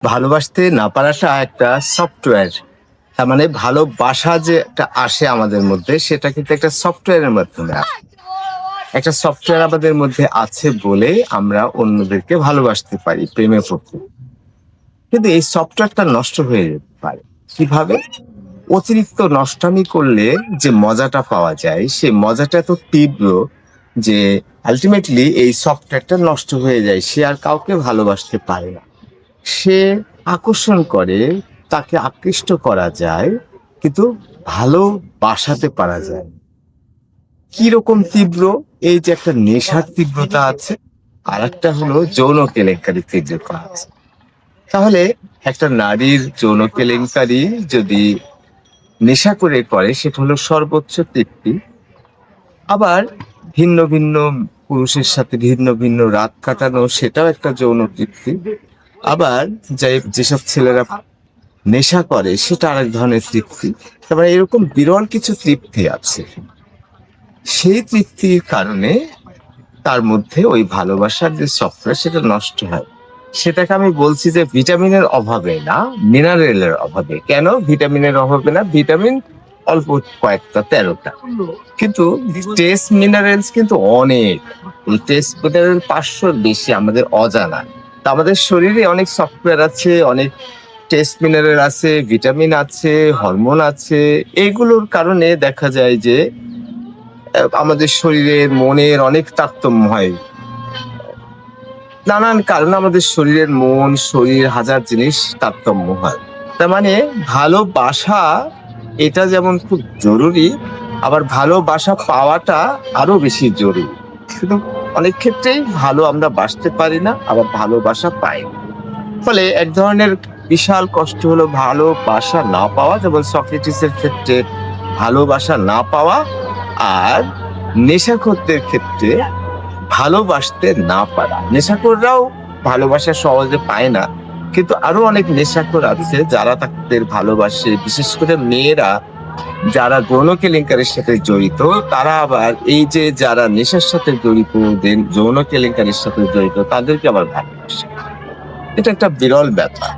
ভালোবাসতে না পারাটা একটা সফটওয়্যার। তার মানে ভালোবাসা যে একটা আসে আমাদের মধ্যে সেটা কিন্তু একটা সফটওয়্যারের মাধ্যমে আসে। একটা সফটওয়্যার আমাদের মধ্যে আছে বলে আমরা অন্যদেরকে ভালোবাসতে পারি, প্রেমে পড়তে। কিন্তু এই সফটওয়্যারটা নষ্ট হয়ে যেতে পারে। কিভাবে? অতিরিক্ত নষ্টামি করলে যে মজাটা পাওয়া যায়, সেই মজাটা এত তীব্র যে আল্টিমেটলি এই সফটওয়্যারটা নষ্ট হয়ে যায়। সে আর কাউকে ভালোবাসতে পারে না। সে আকর্ষণ করে, তাকে আকৃষ্ট করা যায়, কিন্তু ভালোবাসাতে পারা যায় না। কিরকম তীব্র? এই যে একটা নেশার তীব্রতা আছে, আরেকটা হলো যৌন কেলেঙ্কারির তীব্রতা আছে। তাহলে একটা নারীর যৌন কেলেঙ্কারি যদি নেশা করে সেটা হলো সর্বোচ্চ তৃপ্তি। আবার ভিন্ন ভিন্ন পুরুষের সাথে ভিন্ন ভিন্ন রাত কাটানো সেটাও একটা যৌন তৃপ্তি। আবার যেসব ছেলেরা নেশা করে সেটা আরেক ধরনের তৃপ্তি। তারপরে এরকম বিরল কিছু তৃপ্তি আছে। সেই তৃপ্তির কারণে তার মধ্যে ওই ভালোবাসার যে সফটওয়্যার সেটা নষ্ট হয়। সেটাকে আমি বলছি যে ভিটামিনের অভাবে না, মিনারেলের অভাবে। কেন ভিটামিনের অভাবে না? ভিটামিন অল্প কয়েকটা ১৩টা। কিন্তু ট্রেস মিনারেলস কিন্তু অনেক। এই ট্রেস মিনারেল ৫০০ র বেশি আমাদের অজানা। তা আমাদের শরীরে অনেক সফটওয়্যার আছে, অনেক ট্রেস মিনারেল আছে, ভিটামিন আছে, হরমোন আছে। এগুলোর কারণে দেখা যায় যে আমাদের শরীরের, মনের অনেক তারতম্য হয়। নানান কারণে আমাদের শরীরের মন, শরীর হাজার জিনিস তারতম্য হয়। তার মানে ভালোবাসা এটা যেমন খুব জরুরি, আবার ভালোবাসা পাওয়াটা আরো বেশি জরুরি। কিন্তু অনেক ক্ষেত্রেই ভালো আমরা বাসতে পারি না, আবার ভালোবাসা পাই না। ফলে এক ধরনের বিশাল কষ্ট হলো ভালোবাসা না পাওয়া, যেমন সক্রেটিসের ক্ষেত্রে ভালোবাসা না পাওয়া, আর নেশাখোরদের ক্ষেত্রে ভালোবাসতে না পারা। নেশাখোররাও ভালোবাসা সহজে পায় না। কিন্তু আরো অনেক নেশাখোর আছে যারা তাদের ভালোবাসে। বিশেষ করে মেয়েরা যারা যৌন কেলেঙ্কারির সাথে জড়িত, তারা আবার এই যে যারা নেশার সাথে জড়িত, যৌন কেলেঙ্কারির সাথে জড়িত তাদেরকে আবার ভালোবাসে। এটা একটা বিরল ব্যাপার।